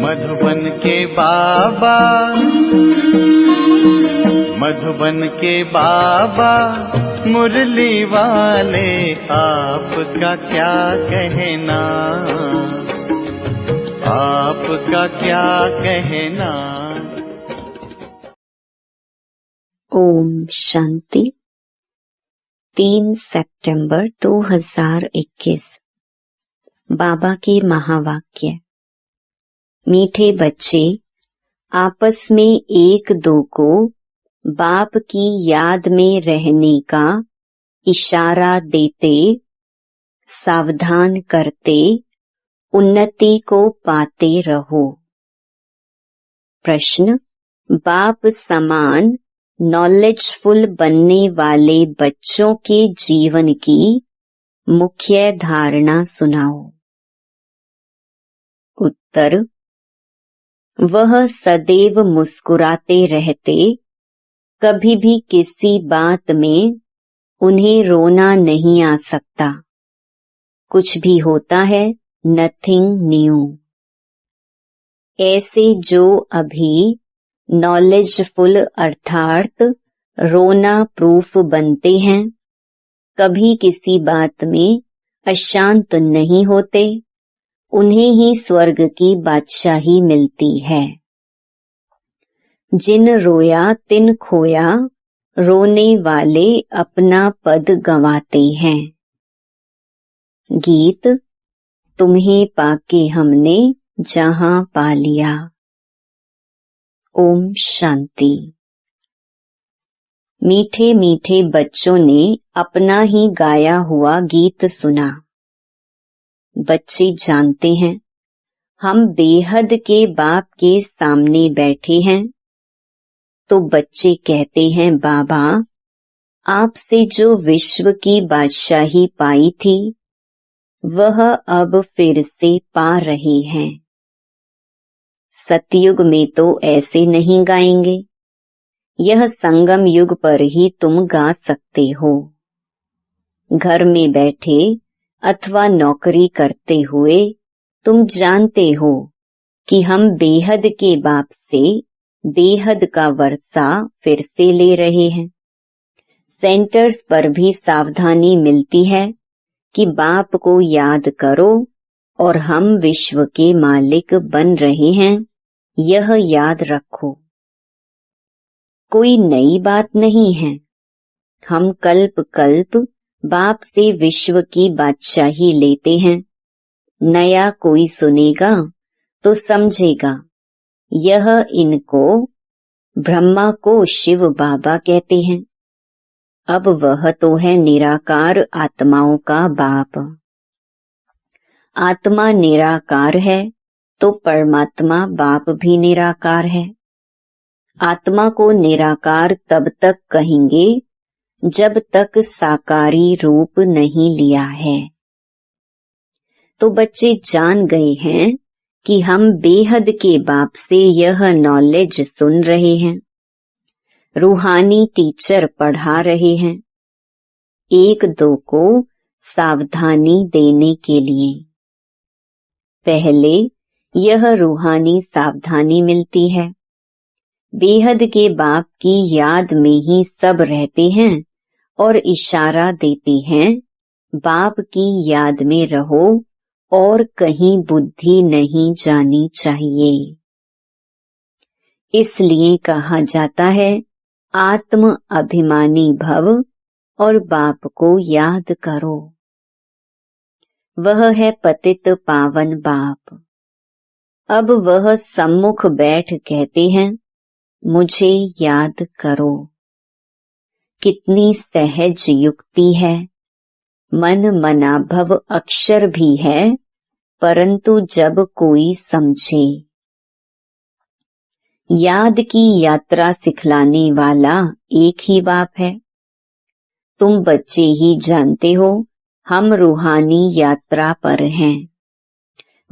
मधुबन के बाबा, मधुबन के बाबा मुरली वाले, आपका क्या कहना, आपका क्या कहना। ओम शांति। 3 सितंबर 2021। बाबा के महावाक्य। मीठे बच्चे, आपस में एक दो को बाप की याद में रहने का इशारा देते, सावधान करते, उन्नति को पाते रहो। प्रश्न, बाप समान नॉलेजफुल बनने वाले बच्चों के जीवन की मुख्य धारणा सुनाओ। उत्तर, वह सदैव मुस्कुराते रहते, कभी भी किसी बात में उन्हें रोना नहीं आ सकता। कुछ भी होता है, नथिंग न्यू। ऐसे जो अभी नॉलेजफुल अर्थात रोना प्रूफ बनते हैं, कभी किसी बात में अशांत नहीं होते, उन्हें ही स्वर्ग की बादशाही मिलती है। जिन रोया तिन खोया, रोने वाले अपना पद गंवाते हैं। गीत, तुम्हें पाके हमने जहां पा लिया। ओम शांति। मीठे मीठे बच्चों ने अपना ही गाया हुआ गीत सुना। बच्चे जानते हैं, हम बेहद के बाप के सामने बैठे हैं, तो बच्चे कहते हैं, बाबा, आपसे जो विश्व की बादशाही पाई थी, वह अब फिर से पा रहे हैं। सतयुग में तो ऐसे नहीं गाएंगे, यह संगम युग पर ही तुम गा सकते हो। घर में बैठे अथवा नौकरी करते हुए तुम जानते हो कि हम बेहद के बाप से बेहद का वर्षा फिर से ले रहे हैं। सेंटर्स पर भी सावधानी मिलती है कि बाप को याद करो और हम विश्व के मालिक बन रहे हैं, यह याद रखो। कोई नई बात नहीं है। हम कल्प कल्प बाप से विश्व की बादशाही लेते हैं। नया कोई सुनेगा तो समझेगा यह इनको ब्रह्मा को शिव बाबा कहते हैं। अब वह तो है निराकार आत्माओं का बाप। आत्मा निराकार है तो परमात्मा बाप भी निराकार है। आत्मा को निराकार तब तक कहेंगे जब तक साकारी रूप नहीं लिया है। तो बच्चे जान गए हैं कि हम बेहद के बाप से यह नॉलेज सुन रहे हैं। रूहानी टीचर पढ़ा रहे हैं, एक दो को सावधानी देने के लिए। पहले यह रूहानी सावधानी मिलती है। बेहद के बाप की याद में ही सब रहते हैं और इशारा देते हैं, बाप की याद में रहो और कहीं बुद्धि नहीं जानी चाहिए। इसलिए कहा जाता है, आत्म अभिमानी भव और बाप को याद करो। वह है पतित पावन बाप। अब वह सम्मुख बैठ कहते हैं, मुझे याद करो। कितनी सहज युक्ति है। मन मनाभव अक्षर भी है, परंतु जब कोई समझे। याद की यात्रा सिखलाने वाला एक ही बाप है। तुम बच्चे ही जानते हो, हम रूहानी यात्रा पर हैं।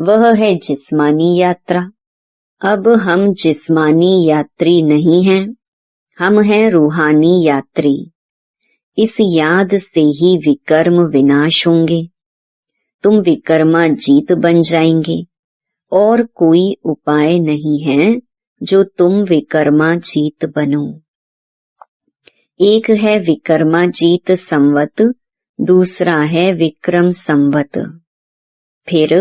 वह है जिस्मानी यात्रा। अब हम जिस्मानी यात्री नहीं हैं, हम हैं रूहानी यात्री। इस याद से ही विकर्म विनाश होंगे। तुम विकर्मा जीत बन जाएंगे और कोई उपाय नहीं है जो तुम विकर्माजीत बनो। एक है विकर्माजीत संवत, दूसरा है विक्रम संवत। फिर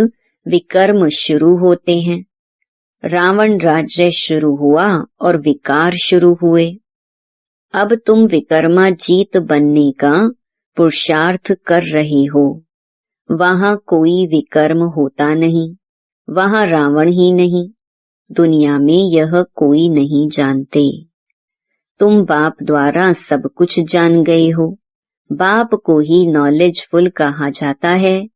विकर्म शुरू होते हैं। रावण राज्य शुरू हुआ और विकार शुरू हुए। अब तुम विकर्माजीत बनने का पुरुषार्थ कर रहे हो। वहां कोई विकर्म होता नहीं, वहां रावण ही नहीं, दुनिया में यह कोई नहीं जानते। तुम बाप द्वारा सब कुछ जान गए हो। बाप को ही नॉलेजफुल कहा जाता है,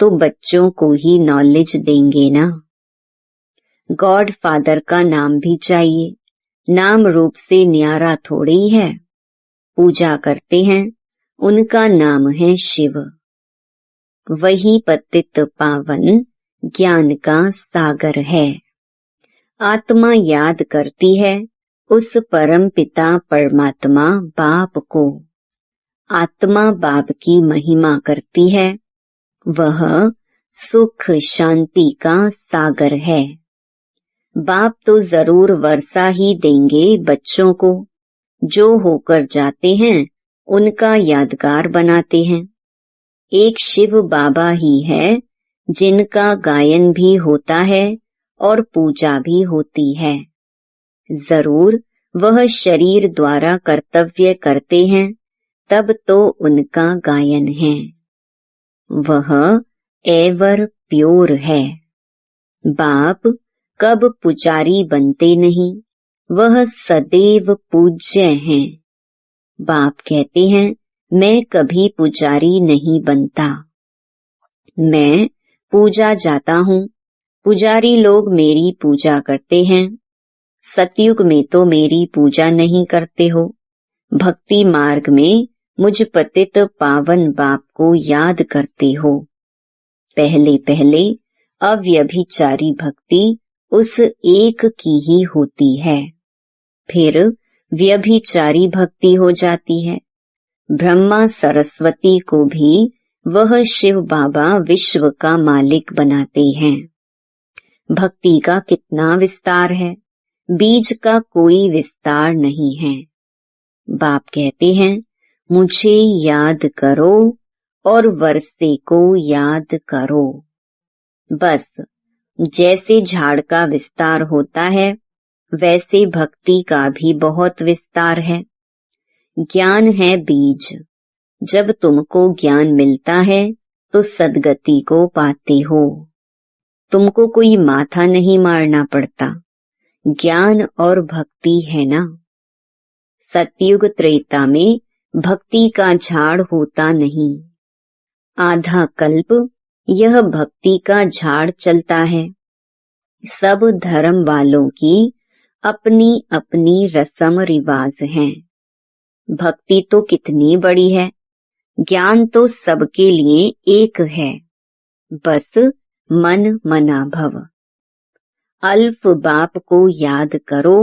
तो बच्चों को ही नॉलेज देंगे ना। गॉड फादर का नाम भी चाहिए, नाम रूप से न्यारा थोड़ी है। पूजा करते हैं, उनका नाम है शिव। वही पतित पावन ज्ञान का सागर है। आत्मा याद करती है उस परम पिता परमात्मा बाप को। आत्मा बाप की महिमा करती है, वह सुख शांति का सागर है। बाप तो जरूर वर्षा ही देंगे बच्चों को। जो होकर जाते हैं उनका यादगार बनाते हैं। एक शिव बाबा ही है जिनका गायन भी होता है और पूजा भी होती है। जरूर वह शरीर द्वारा कर्तव्य करते हैं, तब तो उनका गायन है। वह एवर प्योर है। बाप कब पुजारी बनते नहीं, वह सदैव पूज्य हैं। बाप कहते हैं मैं कभी पुजारी नहीं बनता, मैं पूजा जाता हूँ। पुजारी लोग मेरी पूजा करते हैं। सतयुग में तो मेरी पूजा नहीं करते हो। भक्ति मार्ग में मुझ पतित पावन बाप को याद करते हो। पहले पहले अव्यभिचारी भक्ति उस एक की ही होती है, फिर व्यभिचारी भक्ति हो जाती है। ब्रह्मा सरस्वती को भी वह शिव बाबा विश्व का मालिक बनाते हैं। भक्ति का कितना विस्तार है, बीज का कोई विस्तार नहीं है। बाप कहते हैं मुझे याद करो और वर्षे को याद करो। बस जैसे झाड़ का विस्तार होता है, वैसे भक्ति का भी बहुत विस्तार है। ज्ञान है बीज। जब तुमको ज्ञान मिलता है तो सद्गति को पाते हो। तुमको कोई माथा नहीं मारना पड़ता। ज्ञान और भक्ति है ना। सतयुग त्रेता में भक्ति का झाड़ होता नहीं। आधा कल्प यह भक्ति का झाड़ चलता है। सब धर्म वालों की अपनी अपनी रस्म रिवाज हैं। भक्ति तो कितनी बड़ी है, ज्ञान तो सबके लिए एक है। बस मन मना भव। अल्फ बाप को याद करो।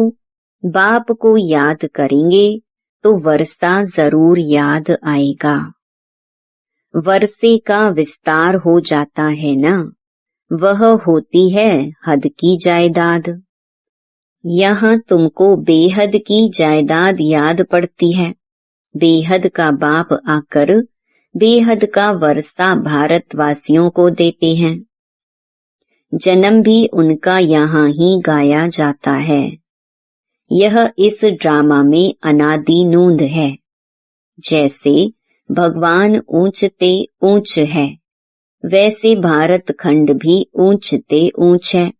बाप को याद करेंगे तो वर्षा जरूर याद आएगा। वर्षे का विस्तार हो जाता है ना, वह होती है हद की जायदाद। यहाँ तुमको बेहद की जायदाद याद पड़ती है। बेहद का बाप आकर बेहद का वर्षा भारतवासियों को देते हैं। जन्म भी उनका यहाँ ही गाया जाता है। यह इस ड्रामा में अनादि नूंद है। जैसे भगवान ऊंचते ऊंच है, वैसे भारत खंड भी ऊंचते ऊंच है,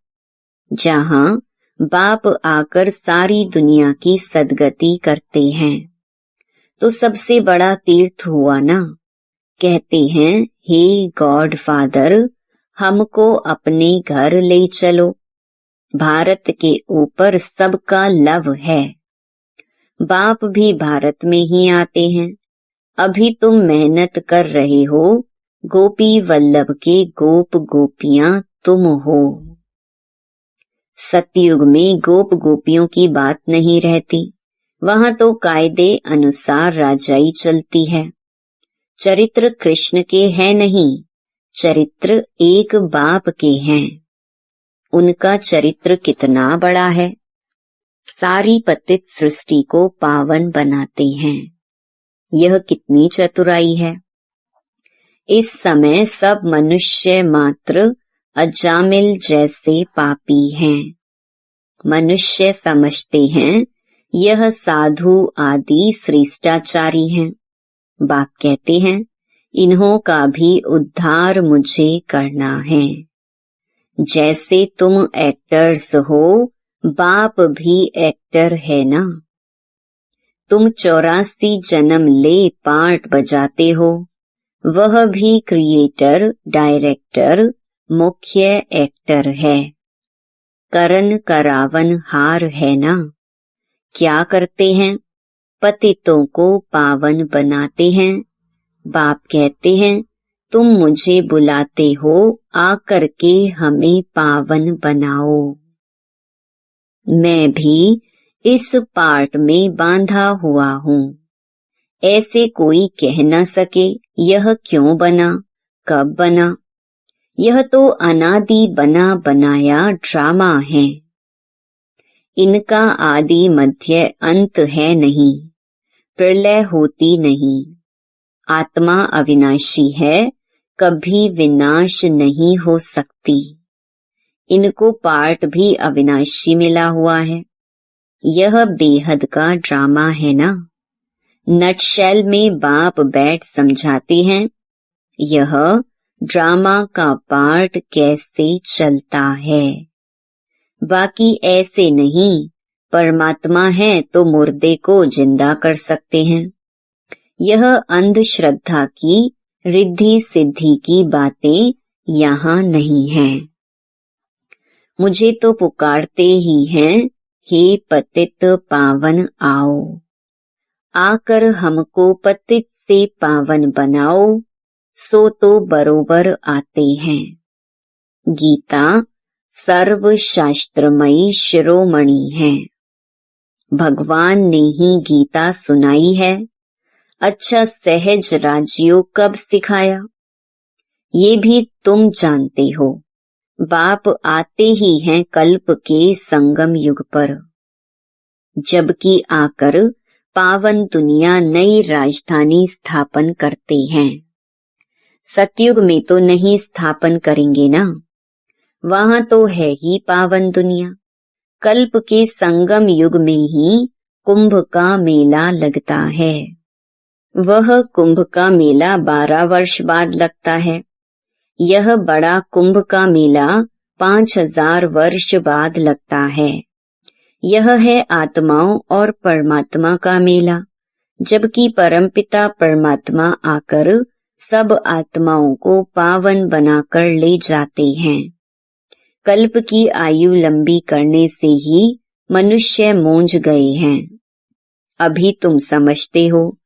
जहाँ बाप आकर सारी दुनिया की सद्गति करते हैं। तो सबसे बड़ा तीर्थ हुआ ना। कहते हैं हे गॉड फादर, हमको अपने घर ले चलो। भारत के ऊपर सबका लव है। बाप भी भारत में ही आते हैं। अभी तुम मेहनत कर रहे हो। गोपी वल्लभ के गोप गोपियां तुम हो। सतयुग में गोप गोपियों की बात नहीं रहती। वहां तो कायदे अनुसार राजाई चलती है। चरित्र कृष्ण के हैं नहीं, चरित्र एक बाप के हैं। उनका चरित्र कितना बड़ा है, सारी पतित सृष्टि को पावन बनाते हैं। यह कितनी चतुराई है। इस समय सब मनुष्य मात्र अजामिल जैसे पापी हैं। मनुष्य समझते हैं यह साधु आदि श्रेष्ठाचारी हैं। बाप कहते हैं इन्हों का भी उद्धार मुझे करना है। जैसे तुम एक्टर्स हो, बाप भी एक्टर है ना। तुम 84 जन्म ले पार्ट बजाते हो, वह भी क्रिएटर, डायरेक्टर, मुख्य एक्टर है। करण करावन हार है ना। क्या करते हैं? पतितों को पावन बनाते हैं। बाप कहते हैं तुम मुझे बुलाते हो, आकर के हमें पावन बनाओ। मैं भी इस पार्ट में बांधा हुआ हूँ। ऐसे कोई कह न सके यह क्यों बना, कब बना। यह तो अनादि बना बनाया ड्रामा है। इनका आदि मध्य अंत है नहीं, प्रलय होती नहीं। आत्मा अविनाशी है, कभी विनाश नहीं हो सकती। इनको पार्ट भी अविनाशी मिला हुआ है। यह बेहद का ड्रामा है ना। नटशेल में बाप बैठ समझाते हैं यह ड्रामा का पार्ट कैसे चलता है। बाकी ऐसे नहीं, परमात्मा है तो मुर्दे को जिंदा कर सकते हैं। यह अंधश्रद्धा की रिद्धि सिद्धि की बातें यहाँ नहीं हैं। मुझे तो पुकारते ही हैं, हे पतित पावन आओ, आकर हमको पतित से पावन बनाओ। सो तो बरोबर आते हैं। गीता सर्वशास्त्रमयी शिरोमणि है। भगवान ने ही गीता सुनाई है। अच्छा सहज राजयोग कब सिखाया, ये भी तुम जानते हो। बाप आते ही हैं कल्प के संगम युग पर, जबकि आकर पावन दुनिया नई राजधानी स्थापन करते हैं। सतयुग में तो नहीं स्थापन करेंगे ना, वहां तो है ही पावन दुनिया। कल्प के संगम युग में ही कुंभ का मेला लगता है। वह कुंभ का मेला 12 वर्ष बाद लगता है। यह बड़ा कुंभ का मेला 5000 वर्ष बाद लगता है। यह है आत्माओं और परमात्मा का मेला, जबकि परमपिता परमात्मा आकर सब आत्माओं को पावन बनाकर ले जाते हैं। कल्प की आयु लंबी करने से ही मनुष्य मूंझ गए हैं। अभी तुम समझते हो,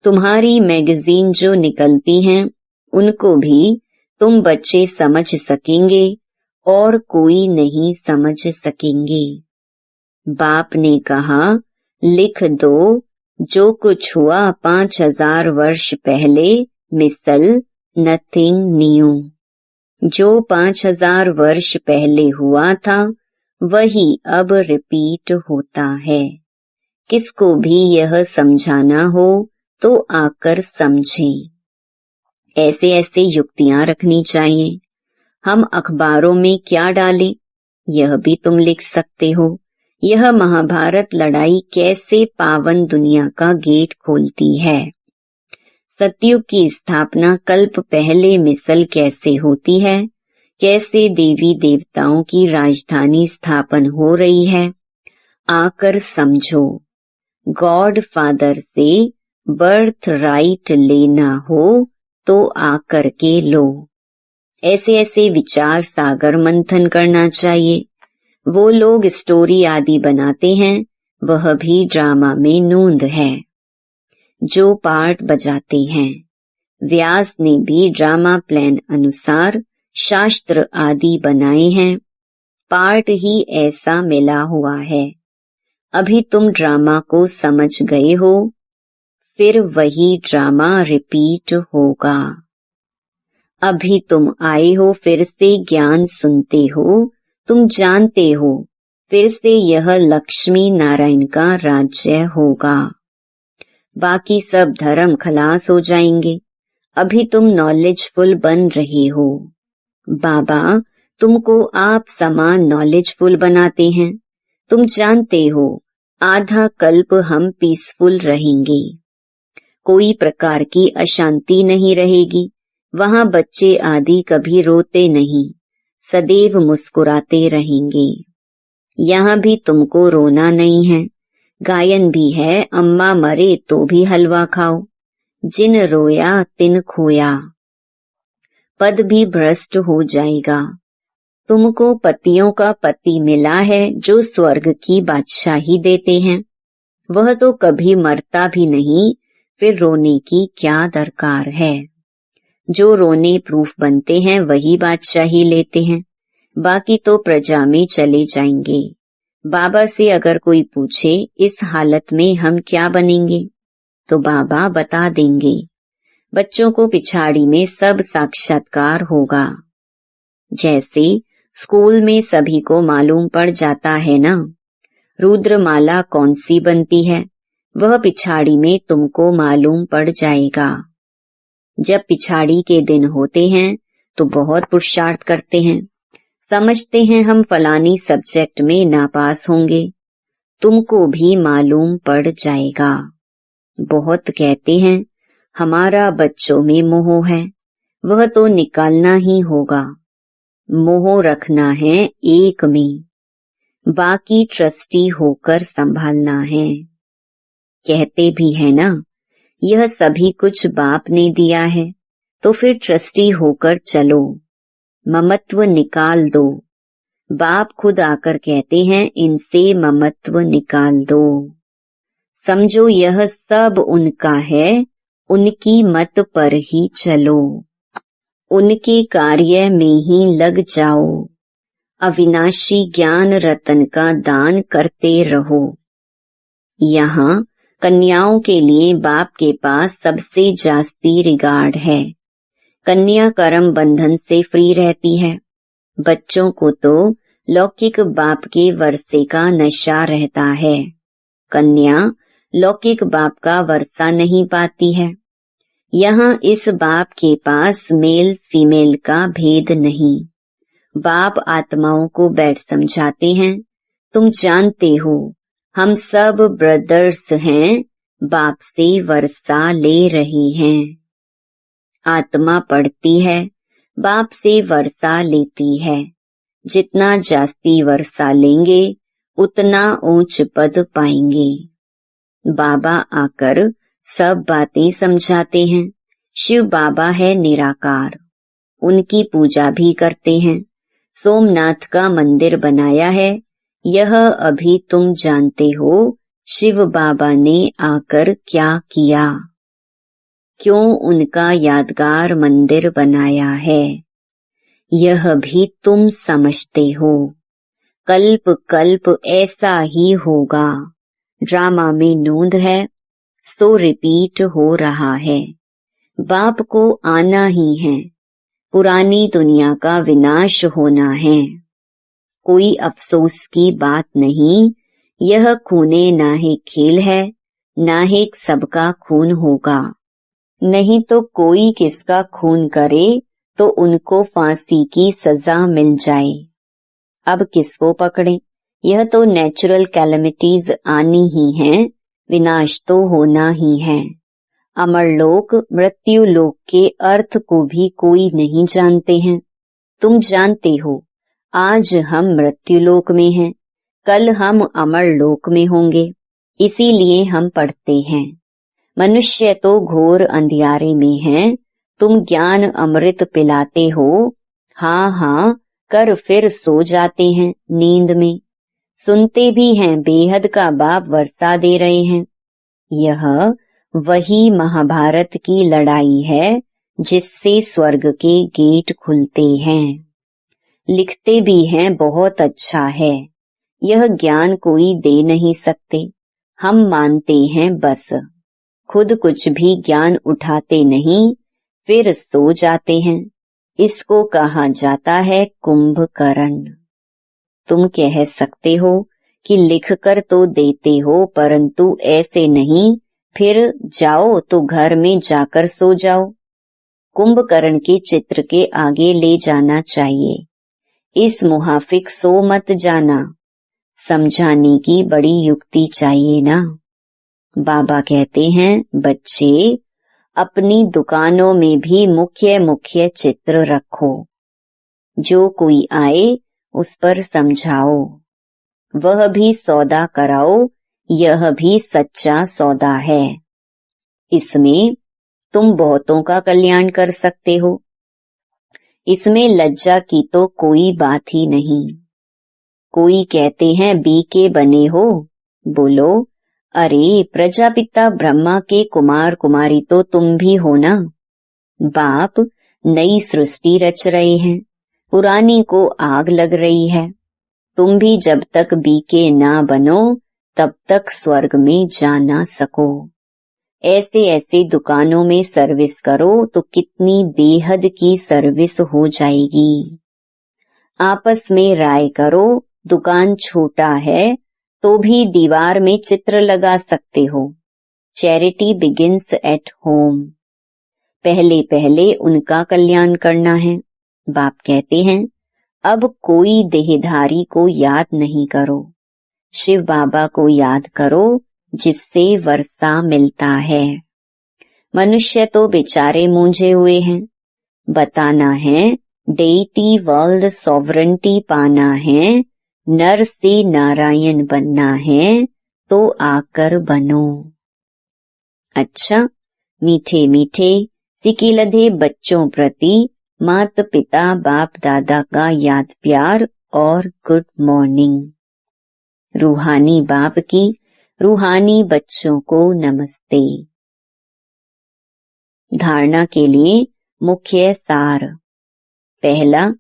तुम्हारी मैगजीन जो निकलती हैं उनको भी तुम बच्चे समझ सकेंगे और कोई नहीं समझ सकेंगे। बाप ने कहा लिख दो, जो कुछ हुआ 5000 वर्ष पहले, मिसल नथिंग न्यू। जो 5000 वर्ष पहले हुआ था वही अब रिपीट होता है। किसको भी यह समझाना हो तो आकर समझे। ऐसे ऐसे युक्तियां रखनी चाहिए। हम अखबारों में क्या डालें, यह भी तुम लिख सकते हो। यह महाभारत लड़ाई कैसे पावन दुनिया का गेट खोलती है। सतयुग की स्थापना कल्प पहले मिसल कैसे होती है, कैसे देवी देवताओं की राजधानी स्थापन हो रही है, आकर समझो। गॉड फादर से बर्थ राइट लेना हो तो आकर के लो। ऐसे ऐसे विचार सागर मंथन करना चाहिए। वो लोग स्टोरी आदि बनाते हैं, वह भी ड्रामा में नूंद है। जो पार्ट बजाते हैं, व्यास ने भी ड्रामा प्लान अनुसार शास्त्र आदि बनाए हैं। पार्ट ही ऐसा मिला हुआ है। अभी तुम ड्रामा को समझ गए हो, फिर वही ड्रामा रिपीट होगा। अभी तुम आए हो, फिर से ज्ञान सुनते हो, तुम जानते हो फिर से यह लक्ष्मी नारायण का राज्य होगा। बाकी सब धर्म खलास हो जाएंगे। अभी तुम नॉलेजफुल बन रहे हो। बाबा तुमको आप समान नॉलेजफुल बनाते हैं। तुम जानते हो आधा कल्प हम पीसफुल रहेंगे। कोई प्रकार की अशांति नहीं रहेगी। वहां बच्चे आदि कभी रोते नहीं, सदैव मुस्कुराते रहेंगे। यहाँ भी तुमको रोना नहीं है। गायन भी है, अम्मा मरे तो भी हलवा खाओ, जिन रोया तिन खोया। पद भी भ्रष्ट हो जाएगा। तुमको पतियों का पति मिला है जो स्वर्ग की बादशाही देते हैं। वह तो कभी मरता भी नहीं, फिर रोने की क्या दरकार है। जो रोने प्रूफ बनते हैं वही बादशाही लेते हैं, बाकी तो प्रजा में चले जाएंगे। बाबा से अगर कोई पूछे इस हालत में हम क्या बनेंगे, तो बाबा बता देंगे। बच्चों को पिछाड़ी में सब साक्षात्कार होगा। जैसे स्कूल में सभी को मालूम पड़ जाता है ना, रुद्रमाला कौन सी बनती है, वह पिछाड़ी में तुमको मालूम पड़ जाएगा। जब पिछाड़ी के दिन होते हैं तो बहुत पुरुषार्थ करते हैं, समझते हैं हम फलानी सब्जेक्ट में नापास होंगे। तुमको भी मालूम पड़ जाएगा। बहुत कहते हैं हमारा बच्चों में मोह है, वह तो निकालना ही होगा। मोह रखना है एक में, बाकी ट्रस्टी होकर संभालना है। कहते भी है ना, यह सभी कुछ बाप ने दिया है, तो फिर ट्रस्टी होकर चलो, ममत्व निकाल दो। बाप खुद आकर कहते हैं इनसे ममत्व निकाल दो। समझो यह सब उनका है, उनकी मत पर ही चलो, उनके कार्य में ही लग जाओ। अविनाशी ज्ञान रतन का दान करते रहो। यहाँ कन्याओं के लिए बाप के पास सबसे जास्ती रिगार्ड है। कन्या कर्म बंधन से फ्री रहती है। बच्चों को तो लौकिक बाप के वर्षे का नशा रहता है। कन्या लौकिक बाप का वर्षा नहीं पाती है। यहाँ इस बाप के पास मेल फीमेल का भेद नहीं। बाप आत्माओं को बैठ समझाते हैं, तुम जानते हो हम सब ब्रदर्स हैं, बाप से वर्षा ले रहे हैं। आत्मा पढ़ती है, बाप से वर्षा लेती है। जितना जास्ती वर्षा लेंगे उतना ऊंच पद पाएंगे। बाबा आकर सब बातें समझाते हैं। शिव बाबा है निराकार, उनकी पूजा भी करते हैं। सोमनाथ का मंदिर बनाया है, यह अभी तुम जानते हो शिव बाबा ने आकर क्या किया, क्यों उनका यादगार मंदिर बनाया है, यह भी तुम समझते हो। कल्प कल्प ऐसा ही होगा। ड्रामा में नोंद है, सो रिपीट हो रहा है। बाप को आना ही है, पुरानी दुनिया का विनाश होना है। कोई अफसोस की बात नहीं, यह खूने नाहेक खेल है, नाहेक सबका खून होगा। नहीं तो कोई किसका खून करे तो उनको फांसी की सजा मिल जाए। अब किसको पकड़े, यह तो नेचुरल कैलेमिटीज आनी ही हैं, विनाश तो होना ही है। अमरलोक मृत्यु लोक के अर्थ को भी कोई नहीं जानते हैं। तुम जानते हो आज हम मृत्यु लोक में हैं, कल हम अमर लोक में होंगे, इसीलिए हम पढ़ते हैं। मनुष्य तो घोर अंधियारे में है, तुम ज्ञान अमृत पिलाते हो, हाँ हाँ कर फिर सो जाते हैं नींद में। सुनते भी हैं बेहद का बाप वर्षा दे रहे हैं। यह वही महाभारत की लड़ाई है जिससे स्वर्ग के गेट खुलते हैं। लिखते भी हैं बहुत अच्छा है, यह ज्ञान कोई दे नहीं सकते, हम मानते हैं बस। खुद कुछ भी ज्ञान उठाते नहीं, फिर सो जाते हैं। इसको कहा जाता है कुंभकर्ण। तुम कह सकते हो कि लिखकर तो देते हो परंतु ऐसे नहीं, फिर जाओ तो घर में जाकर सो जाओ। कुंभकर्ण के चित्र के आगे ले जाना चाहिए, इस मुहाफिक सो मत जाना। समझाने की बड़ी युक्ति चाहिए ना। बाबा कहते हैं, बच्चे अपनी दुकानों में भी मुख्य मुख्य चित्र रखो। जो कोई आए उस पर समझाओ, वह भी सौदा कराओ, यह भी सच्चा सौदा है। इसमें तुम बहुतों का कल्याण कर सकते हो। इसमें लज्जा की तो कोई बात ही नहीं। कोई कहते हैं बीके बने हो, बोलो अरे प्रजापिता ब्रह्मा के कुमार कुमारी तो तुम भी हो ना। बाप नई सृष्टि रच रहे हैं, पुरानी को आग लग रही है। तुम भी जब तक बीके ना बनो तब तक स्वर्ग में जा ना सको। ऐसे ऐसे दुकानों में सर्विस करो तो कितनी बेहद की सर्विस हो जाएगी। आपस में राय करो, दुकान छोटा है तो भी दीवार में चित्र लगा सकते हो। Charity begins at home. पहले पहले उनका कल्याण करना है। बाप कहते हैं, अब कोई देहधारी को याद नहीं करो, शिव बाबा को याद करो जिससे वर्षा मिलता है। मनुष्य तो बेचारे मूंझे हुए हैं। बताना है डेटी वर्ल्ड सॉवरेंटी पाना है, नर से नारायण बनना है तो आकर बनो। अच्छा, मीठे मीठे सिकिलधे बच्चों प्रति माता पिता बाप दादा का याद प्यार और गुड मॉर्निंग। रूहानी बाप की रूहानी बच्चों को नमस्ते। धारणा के लिए मुख्य सार। पहला,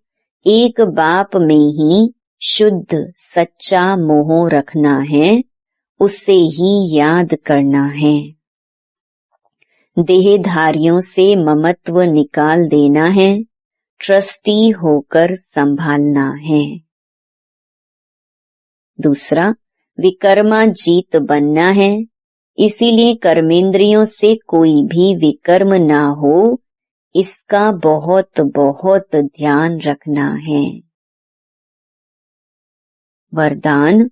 एक बाप में ही शुद्ध सच्चा मोह रखना है, उससे ही याद करना है। देहधारियों से ममत्व निकाल देना है, ट्रस्टी होकर संभालना है। दूसरा, विकर्मा जीत बनना है, इसीलिए कर्मेंद्रियों से कोई भी विकर्म ना हो, इसका बहुत बहुत ध्यान रखना है। वरदान,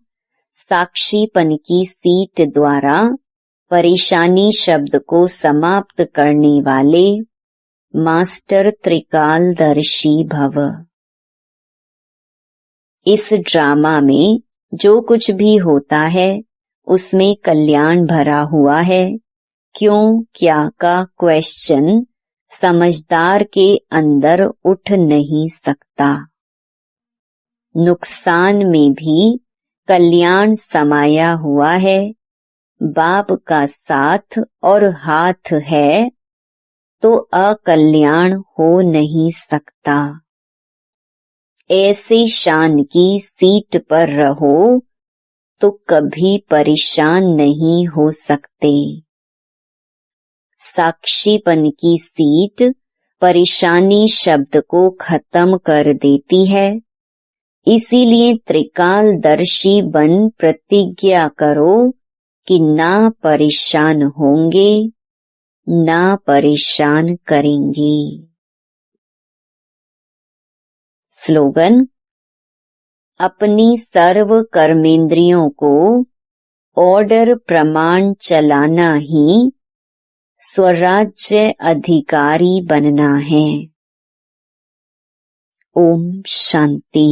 साक्षीपन की सीट द्वारा परेशानी शब्द को समाप्त करने वाले मास्टर त्रिकालदर्शी भव। इस ड्रामा में जो कुछ भी होता है उसमें कल्याण भरा हुआ है। क्यों क्या का क्वेश्चन समझदार के अंदर उठ नहीं सकता। नुकसान में भी कल्याण समाया हुआ है। बाप का साथ और हाथ है तो अकल्याण हो नहीं सकता। ऐसे शान की सीट पर रहो तो कभी परेशान नहीं हो सकते। साक्षीपन की सीट परेशानी शब्द को खत्म कर देती है। इसीलिए त्रिकालदर्शी बन प्रतिज्ञा करो कि ना परेशान होंगे, ना परेशान करेंगे। स्लोगन, अपनी सर्व कर्मेंद्रियों को ऑर्डर प्रमाण चलाना ही स्वराज्य अधिकारी बनना है। ओम शांति।